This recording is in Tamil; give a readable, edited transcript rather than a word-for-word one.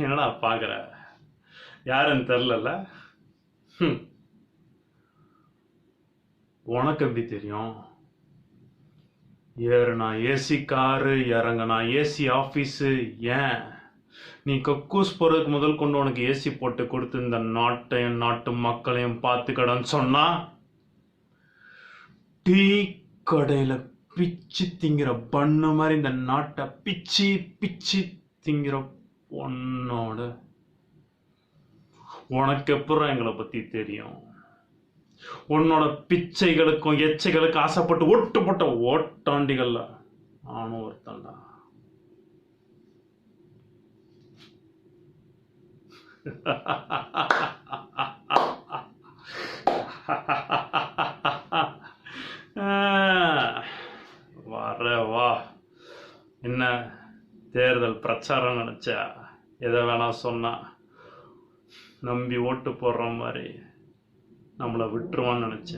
என்னடா பாக்குற? யாருன்னு தெரிலல்ல? உனக்கு எப்படி தெரியும்? ஏறுனா ஏசி காரு, இறங்குனா ஏசி ஆஃபீஸு. ஏன் நீ கக்கூஸ் போறதுக்கு முதல் கொண்டு உனக்கு ஏசி போட்டு கொடுத்து இந்த நாட்டையும் நாட்டு மக்களையும் பார்த்துக்கடன்னு சொன்னா, டீ கடையில் பிச்சு திங்கிற பண்ணு மாதிரி இந்த நாட்டை பிச்சு பிச்சு திங்கிற பொண்ணோட உனக்கு எப்பறம் எங்களை பத்தி தெரியும்? உன்னோட பிச்சைகளுக்கும் எச்சைகளுக்கும் ஆசைப்பட்டு ஒட்டுப்பட்ட ஓட்டாண்டிகள்ல நானும் ஒருத்தன்டா. வர வா. என்ன தேர்தல் பிரச்சாரம் நினைச்சா எதை வேணா சொன்னா நம்பி ஓட்டு போடுற மாதிரி நம்மளை விட்டுருவான்னு நினைச்ச